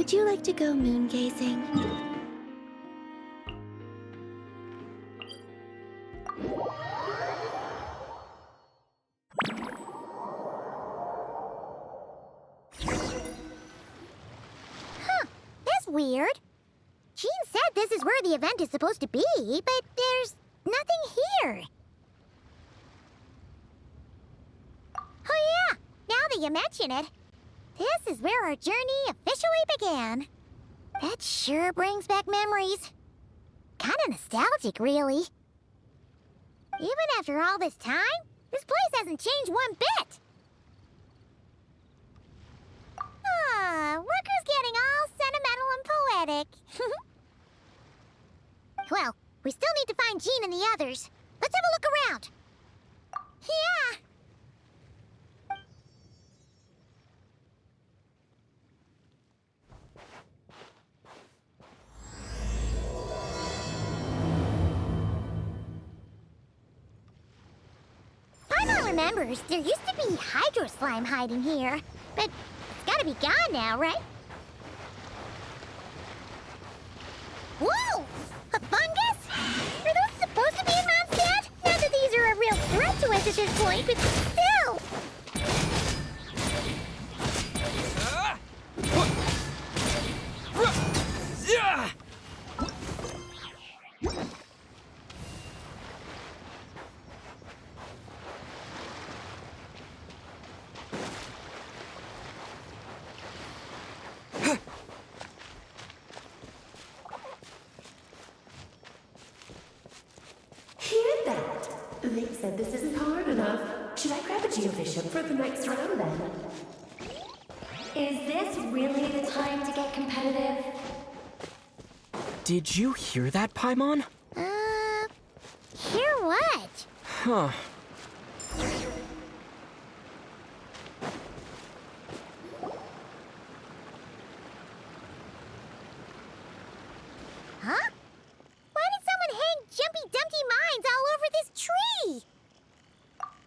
Would you like to go moon gazing? Huh, that's weird. Jean said this is where the event is supposed to be, but there's nothing here. Oh yeah, now that you mention it, this is where our journey officially began. That sure brings back memories. Kinda nostalgic, really. Even after all this time, this place hasn't changed one bit. Ah, look who's getting all sentimental and poetic. Well, we still need to find Jean and the others. Let's have a look around. Yeah. Paimon remembers there used to be hydro slime hiding here, but it's gotta be gone now, right? Whoa! A fungus? Are those supposed to be in Mondstadt? Not that these are a real threat to us at this point, but still! Hear that? They said this isn't hard enough. Should I grab a geobishop for the next round then? Is this really the time to get competitive? Did you hear that, Paimon? Hear what? Huh. Huh? Why did someone hang Jumpy Dumpty mines all over this tree?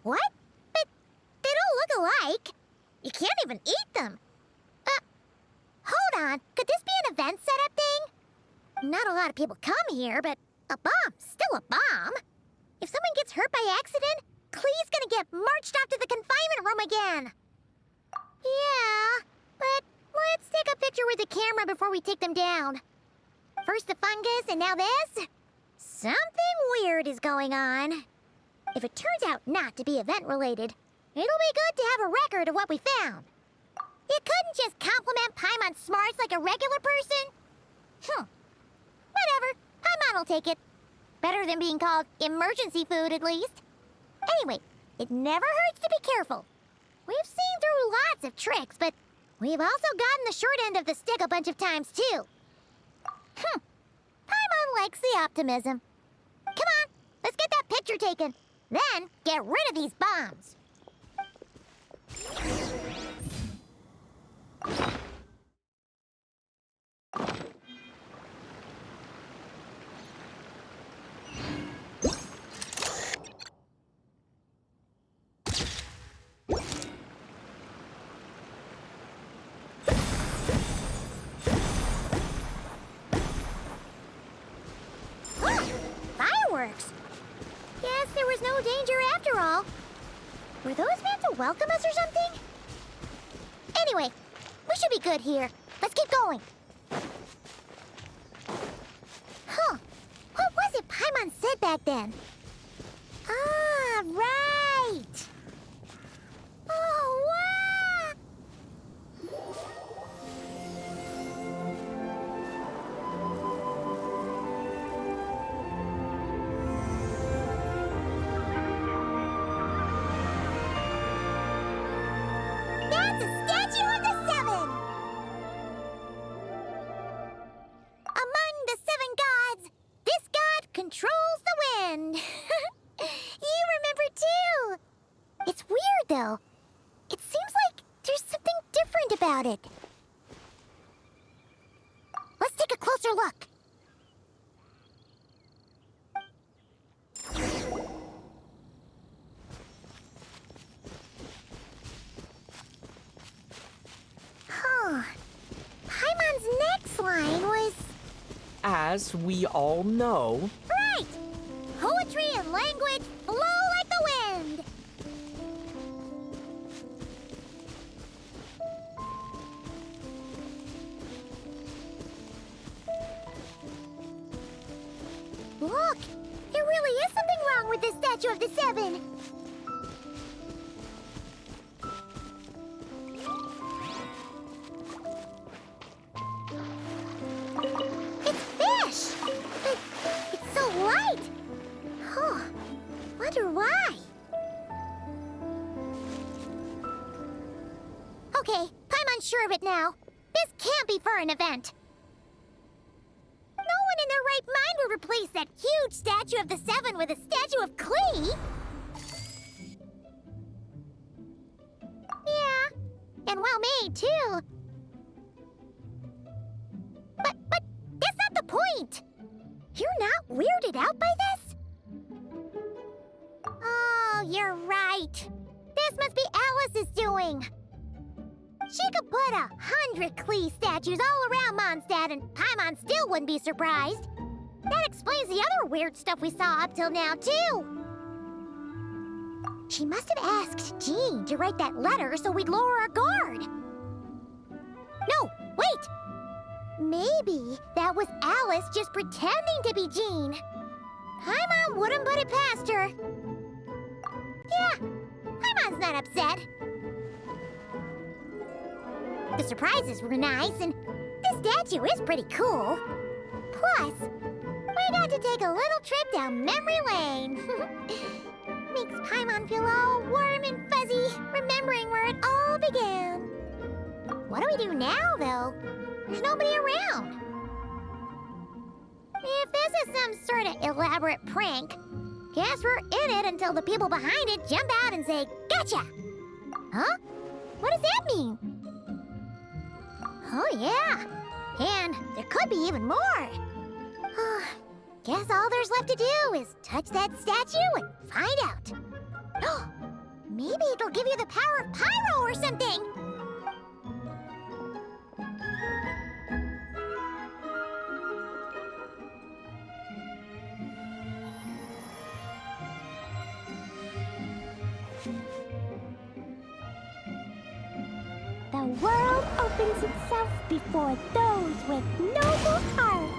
What? But they don't look alike. You can't even eat them. Hold on. Could this be an event setup thing? Not a lot of people come here, but a bomb's still a bomb. If someone gets hurt by accident, Klee's gonna get marched off to the confinement room again. Yeah, but let's take a picture with the camera before we take them down. First the fungus, and now this? Something weird is going on. If it turns out not to be event-related, it'll be good to have a record of what we found. You couldn't just compliment Paimon's smarts like a regular person? Whatever. Paimon will take it. Better than being called emergency food, at least. Anyway, it never hurts to be careful. We've seen through lots of tricks, but we've also gotten the short end of the stick a bunch of times, too. Paimon likes the optimism. Come on, let's get that picture taken. Then, get rid of these bombs. Fireworks! Guess there was no danger after all. Were those meant to welcome us or something? Anyway, we should be good here. Let's keep going. Huh. What was it Paimon said back then? Ah, right! Oh, wow! That's a statue of the seven! Among the seven gods, this god controls the wind. You remember too. It's weird though. It seems like there's something different about it. Let's take a closer look. Huh. Paimon's as we all know... Right! Poetry and language flow like the wind! Look! There really is something wrong with the Statue of the Seven! It's fish! But it's so light! Huh. Wonder why? Okay, I'm unsure of it now. This can't be for an event. No one in their right mind would replace that huge statue of the Seven with a statue of Klee. Yeah, and well made too. But that's not the point. You're not weirded out by this? Oh, you're right. This must be Alice's doing. She could put 100 Klee statues all around Mondstadt and Paimon still wouldn't be surprised. That explains the other weird stuff we saw up till now, too. She must have asked Jean to write that letter so we'd lower our guard. No, wait! Maybe that was Alice just pretending to be Jean. Paimon wouldn't put it past her. Yeah, Paimon's not upset. The surprises were nice, and the statue is pretty cool. Plus, we got to take a little trip down memory lane. Makes Paimon feel all warm and fuzzy, remembering where it all began. What do we do now, though? There's nobody around. If this is some sort of elaborate prank, guess we're in it until the people behind it jump out and say, "Gotcha!" Huh? What does that mean? Oh, yeah. And there could be even more. Guess all there's left to do is touch that statue and find out. Maybe it'll give you the power of Pyro or something. The world opens itself before those with noble hearts.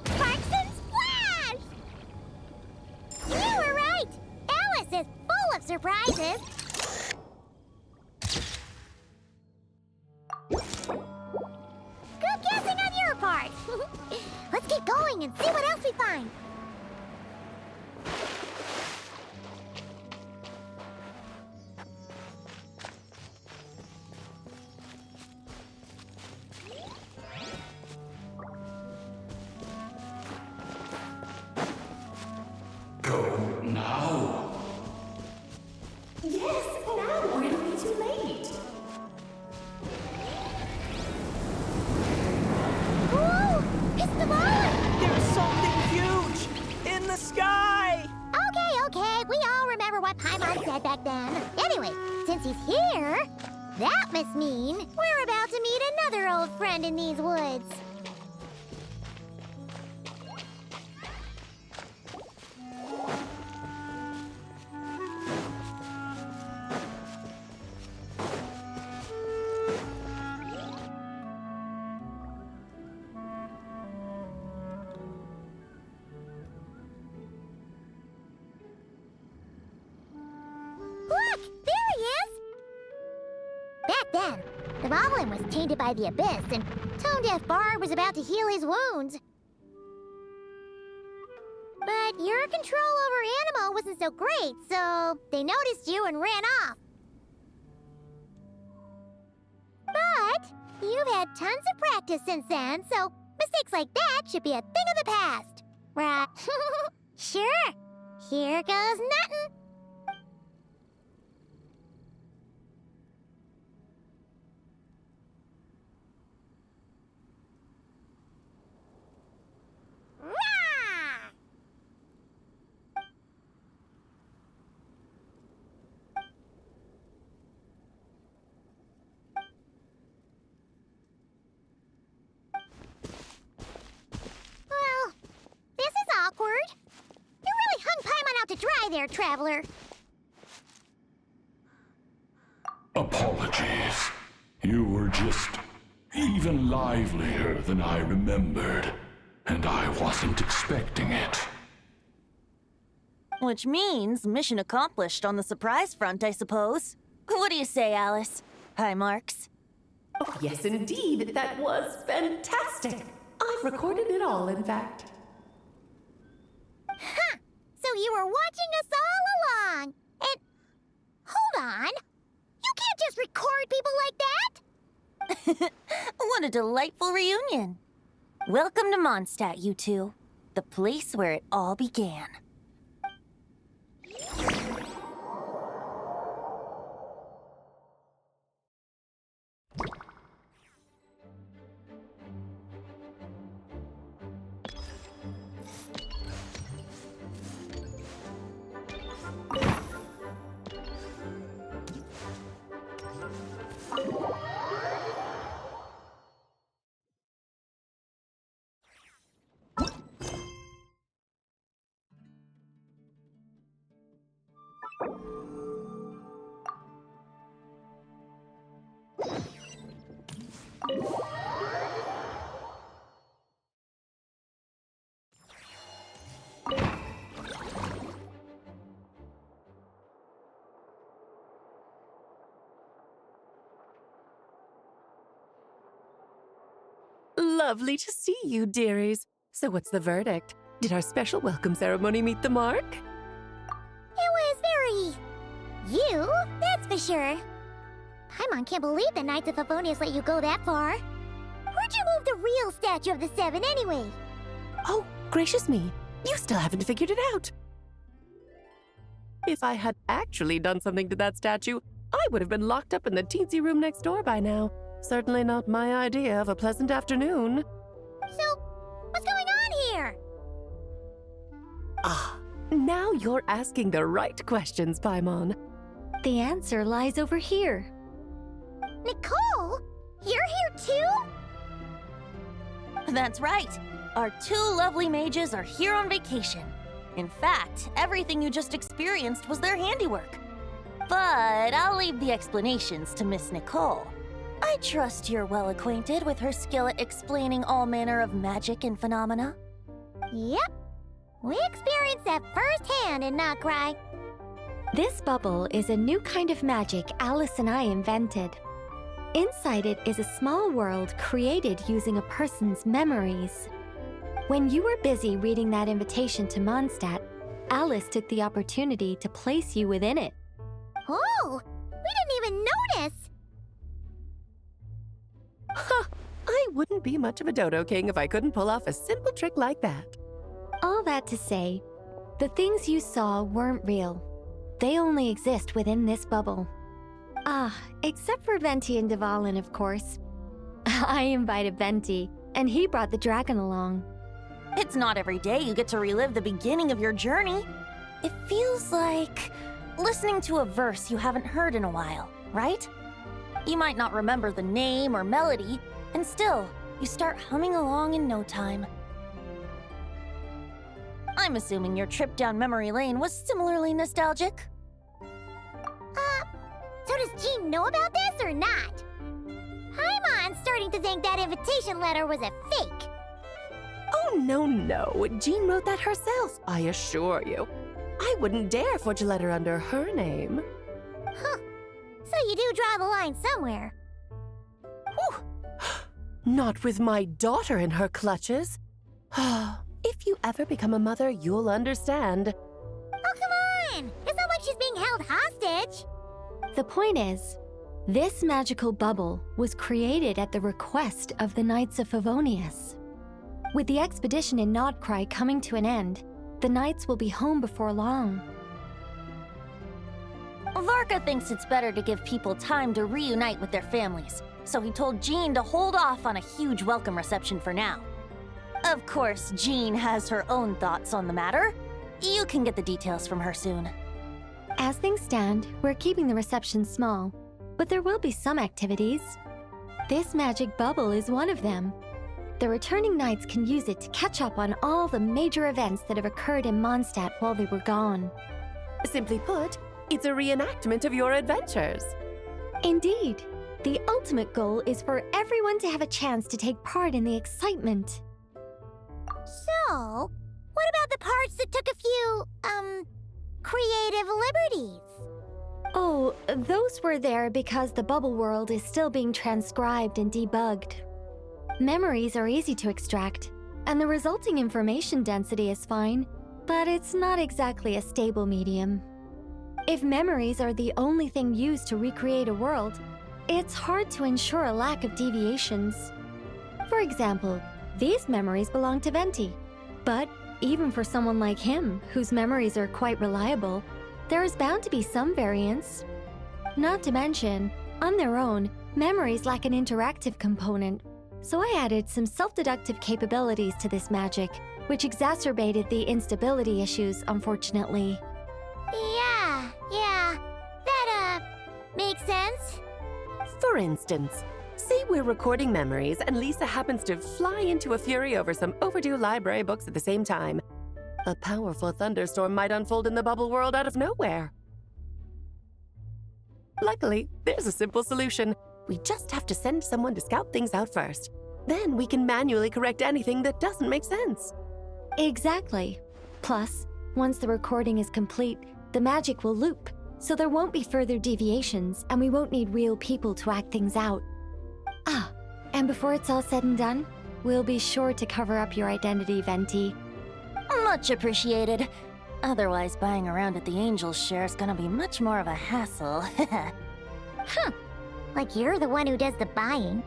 Sparks and splash! You were right! Alice is full of surprises. Good guessing on your part. Let's get going and see what else we find. Go now. Yes, now, or it'll be too late. Whoa! It's the ball! There's something huge in the sky! Okay, we all remember what Paimon said back then. Anyway, since he's here, that must mean we're about to meet another old friend in these woods. Look! There he is! Back then, the Goblin was tainted by the Abyss, and Tone-Deaf Bard was about to heal his wounds. But your control over Animo wasn't so great, so they noticed you and ran off. But you've had tons of practice since then, so mistakes like that should be a thing of the past. Right? Sure. Here goes nothing. Rah! there, traveler. Apologies. You were just even livelier than I remembered, and I wasn't expecting it. Which means mission accomplished on the surprise front, I suppose. What do you say, Alice? Hi, Marks. Oh, yes, indeed. That was fantastic. I've recorded it all, in fact. Huh! So you were watching us all along. And hold on. You can't just record people like that. What a delightful reunion. Welcome to Mondstadt, you two. The place where it all began. Lovely to see you, dearies. So what's the verdict? Did our special welcome ceremony meet the mark? It was very... you, that's for sure. Paimon can't believe the Knights of Favonius let you go that far. Where'd you move the real statue of the Seven anyway? Oh, gracious me. You still haven't figured it out. If I had actually done something to that statue, I would have been locked up in the teensy room next door by now. Certainly not my idea of a pleasant afternoon. So, what's going on here? Ah, now you're asking the right questions, Paimon. The answer lies over here. Nicole? You're here too? That's right. Our two lovely mages are here on vacation. In fact, everything you just experienced was their handiwork. But I'll leave the explanations to Miss Nicole. I trust you're well acquainted with her skill at explaining all manner of magic and phenomena. Yep. We experienced that firsthand in Nocrai. This bubble is a new kind of magic Alice and I invented. Inside it is a small world created using a person's memories. When you were busy reading that invitation to Mondstadt, Alice took the opportunity to place you within it. Oh, we didn't even notice. Ha! I wouldn't be much of a dodo king if I couldn't pull off a simple trick like that. All that to say, the things you saw weren't real. They only exist within this bubble. Ah, except for Venti and Dvalin, of course. I invited Venti, and he brought the dragon along. It's not every day you get to relive the beginning of your journey. It feels like listening to a verse you haven't heard in a while, right? You might not remember the name or melody, and still, you start humming along in no time. I'm assuming your trip down memory lane was similarly nostalgic. So does Jean know about this or not? Paimon's starting to think that invitation letter was a fake. Oh, no. Jean wrote that herself, I assure you. I wouldn't dare forge a letter under her name. Huh. So you do draw the line somewhere. Whew. Not with my daughter in her clutches. If you ever become a mother, you'll understand. Oh, come on! It's not like she's being held hostage. The point is, this magical bubble was created at the request of the Knights of Favonius. With the expedition in Nodcry coming to an end, the Knights will be home before long. Varka thinks it's better to give people time to reunite with their families, so he told Jean to hold off on a huge welcome reception for now. Of course, Jean has her own thoughts on the matter. You can get the details from her soon. As things stand, we're keeping the reception small, but there will be some activities. This magic bubble is one of them. The returning Knights can use it to catch up on all the major events that have occurred in Mondstadt while they were gone. Simply put, it's a reenactment of your adventures. Indeed. The ultimate goal is for everyone to have a chance to take part in the excitement. So, what about the parts that took a few, creative liberties? Oh, those were there because the bubble world is still being transcribed and debugged. Memories are easy to extract, and the resulting information density is fine, but it's not exactly a stable medium. If memories are the only thing used to recreate a world, it's hard to ensure a lack of deviations. For example, these memories belong to Venti, but even for someone like him, whose memories are quite reliable, there is bound to be some variance. Not to mention, on their own, memories lack an interactive component, so I added some self-deductive capabilities to this magic, which exacerbated the instability issues, unfortunately. Yeah, that, makes sense. For instance, say we're recording memories and Lisa happens to fly into a fury over some overdue library books at the same time. A powerful thunderstorm might unfold in the bubble world out of nowhere. Luckily, there's a simple solution. We just have to send someone to scout things out first. Then we can manually correct anything that doesn't make sense. Exactly. Plus, once the recording is complete, the magic will loop, so there won't be further deviations, and we won't need real people to act things out. Ah, and before it's all said and done, we'll be sure to cover up your identity, Venti. Much appreciated. Otherwise, buying around at the Angel's share is gonna be much more of a hassle. Like you're the one who does the buying.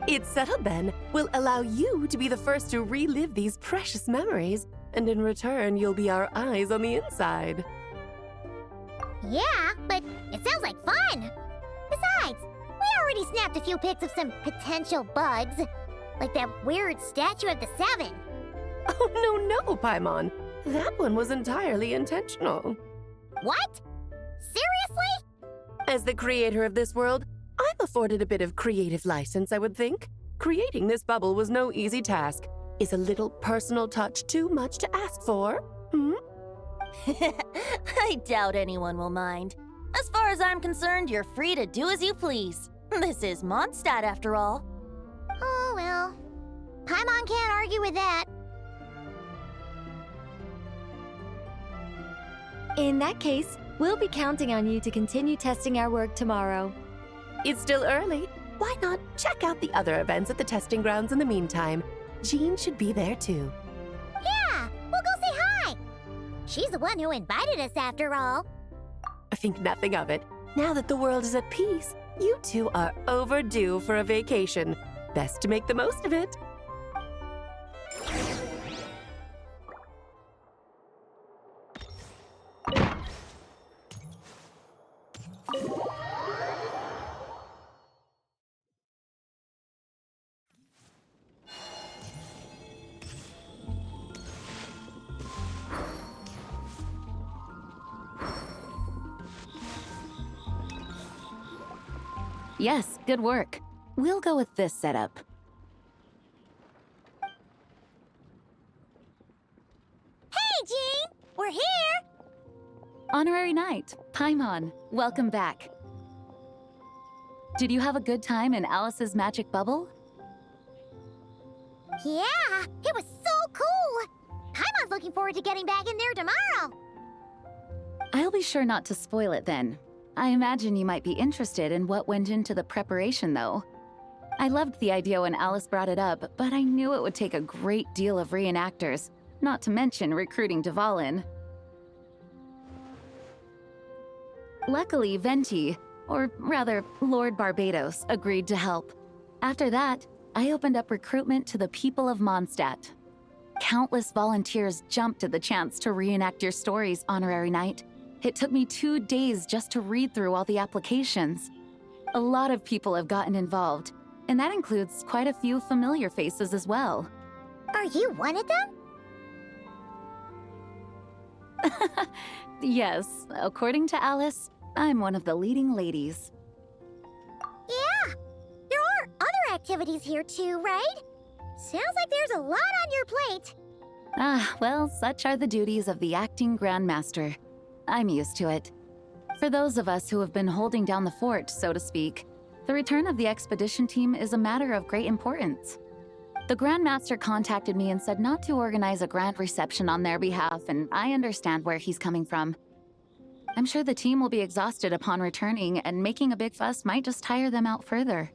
It's settled then. We'll allow you to be the first to relive these precious memories, and in return, you'll be our eyes on the inside. Yeah, but it sounds like fun! Besides, we already snapped a few pics of some potential bugs, like that weird statue of the Seven. Oh, no, Paimon. That one was entirely intentional. What? Seriously? As the creator of this world, I'm afforded a bit of creative license, I would think. Creating this bubble was no easy task. Is a little personal touch too much to ask for? I doubt anyone will mind. As far as I'm concerned, you're free to do as you please. This is Mondstadt, after all. Oh, well. Paimon can't argue with that. In that case, we'll be counting on you to continue testing our work tomorrow. It's still early. Why not check out the other events at the testing grounds in the meantime? Jean should be there too. Yeah, we'll go say hi. She's the one who invited us, after all. I think nothing of it. Now that the world is at peace, you two are overdue for a vacation. Best to make the most of it. Yes, good work. We'll go with this setup. Hey, Jean! We're here! Honorary Knight, Paimon, welcome back. Did you have a good time in Alice's magic bubble? Yeah, it was so cool! Paimon's looking forward to getting back in there tomorrow. I'll be sure not to spoil it then. I imagine you might be interested in what went into the preparation, though. I loved the idea when Alice brought it up, but I knew it would take a great deal of reenactors, not to mention recruiting Dvalin. Luckily, Venti, or rather, Lord Barbados, agreed to help. After that, I opened up recruitment to the people of Mondstadt. Countless volunteers jumped at the chance to reenact your stories, Honorary Knight. It took me 2 days just to read through all the applications. A lot of people have gotten involved, and that includes quite a few familiar faces as well. Are you one of them? Yes, according to Alice, I'm one of the leading ladies. Yeah, there are other activities here too, right? Sounds like there's a lot on your plate. Ah, well, such are the duties of the acting Grandmaster. I'm used to it. For those of us who have been holding down the fort, so to speak, the return of the expedition team is a matter of great importance. The Grand Master contacted me and said not to organize a grand reception on their behalf, and I understand where he's coming from. I'm sure the team will be exhausted upon returning, and making a big fuss might just tire them out further.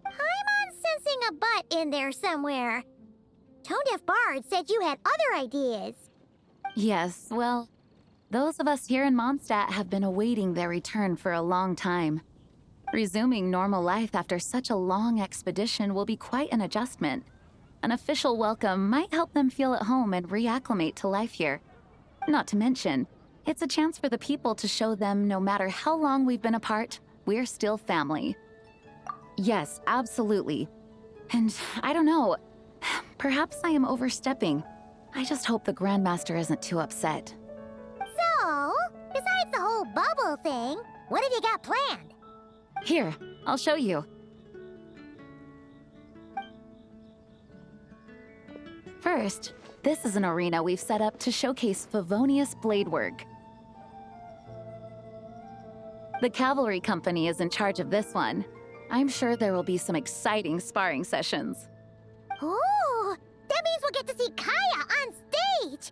I'm sensing a butt in there somewhere. Tone-deaf Bard said you had other ideas. Yes, well, those of us here in Mondstadt have been awaiting their return for a long time. Resuming normal life after such a long expedition will be quite an adjustment. An official welcome might help them feel at home and reacclimate to life here. Not to mention, it's a chance for the people to show them no matter how long we've been apart, we're still family. Yes, absolutely. And I don't know, perhaps I am overstepping. I just hope the Grandmaster isn't too upset. So, besides the whole bubble thing, what have you got planned? Here, I'll show you. First, this is an arena we've set up to showcase Favonius blade work. The Cavalry Company is in charge of this one. I'm sure there will be some exciting sparring sessions. Ooh, that means we'll get to see Kaya on stage!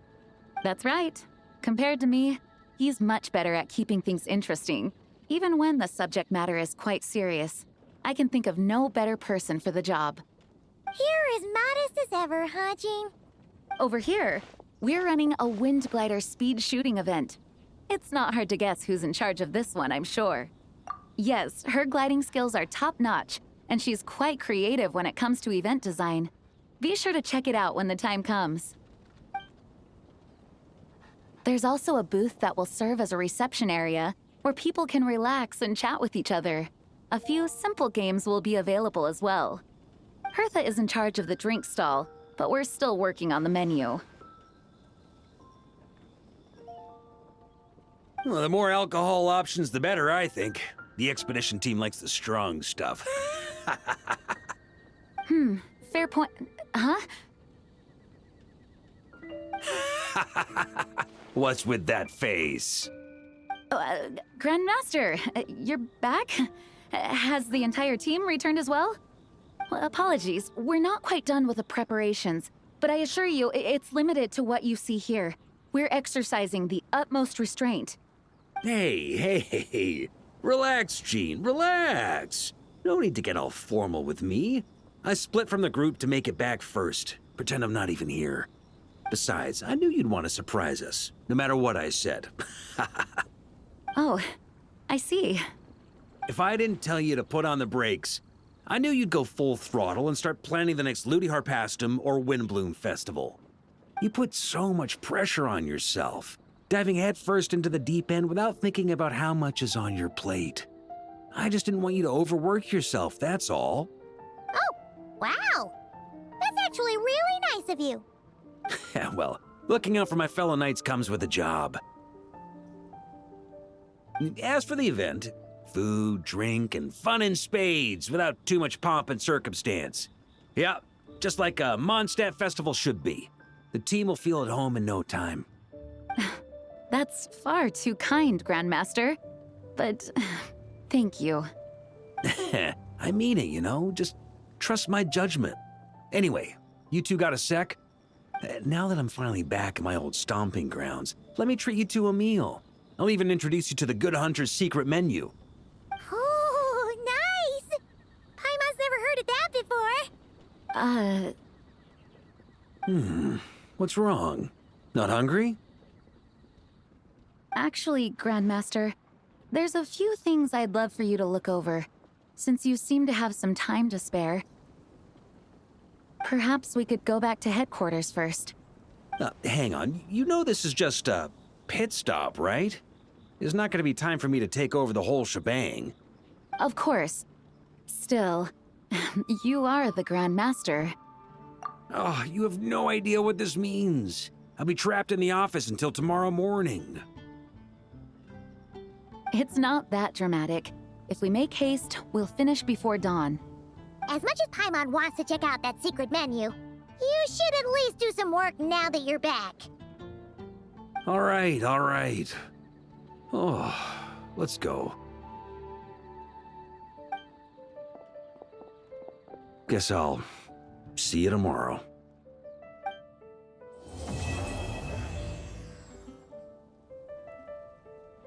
That's right. Compared to me, he's much better at keeping things interesting, even when the subject matter is quite serious. I can think of no better person for the job. You're as modest as ever, huh, Jean? Over here, we're running a wind glider speed shooting event. It's not hard to guess who's in charge of this one, I'm sure. Yes, her gliding skills are top-notch, and she's quite creative when it comes to event design. Be sure to check it out when the time comes. There's also a booth that will serve as a reception area where people can relax and chat with each other. A few simple games will be available as well. Hertha is in charge of the drink stall, but we're still working on the menu. Well, the more alcohol options, the better, I think. The expedition team likes the strong stuff. Fair point. Huh? What's with that face? Grandmaster, you're back? Has the entire team returned as well? Well, apologies, we're not quite done with the preparations, but I assure you, it's limited to what you see here. We're exercising the utmost restraint. Hey. Relax, Jean, relax. No need to get all formal with me. I split from the group to make it back first. Pretend I'm not even here. Besides, I knew you'd want to surprise us, no matter what I said. Oh, I see. If I didn't tell you to put on the brakes, I knew you'd go full throttle and start planning the next Ludi Harpastum or Windbloom Festival. You put so much pressure on yourself, diving headfirst into the deep end without thinking about how much is on your plate. I just didn't want you to overwork yourself, that's all. Oh, wow! That's actually really nice of you. Well, looking out for my fellow knights comes with a job. As for the event, food, drink, and fun in spades without too much pomp and circumstance. Yeah, just like a Mondstadt festival should be. The team will feel at home in no time. That's far too kind, Grandmaster. But thank you. I mean it, you know? Just trust my judgment. Anyway, you two got a sec? Now that I'm finally back in my old stomping grounds, let me treat you to a meal. I'll even introduce you to the Good Hunter's secret menu. Oh, nice! Paimon's never heard of that before. What's wrong? Not hungry? Actually, Grandmaster, there's a few things I'd love for you to look over, since you seem to have some time to spare. Perhaps we could go back to headquarters first. Hang on, you know this is just a pit stop, right? There's not going to be time for me to take over the whole shebang. Of course. Still, you are the Grandmaster. Oh, you have no idea what this means. I'll be trapped in the office until tomorrow morning. It's not that dramatic. If we make haste, we'll finish before dawn. As much as Paimon wants to check out that secret menu, you should at least do some work now that you're back. All right. Oh, let's go. Guess I'll see you tomorrow.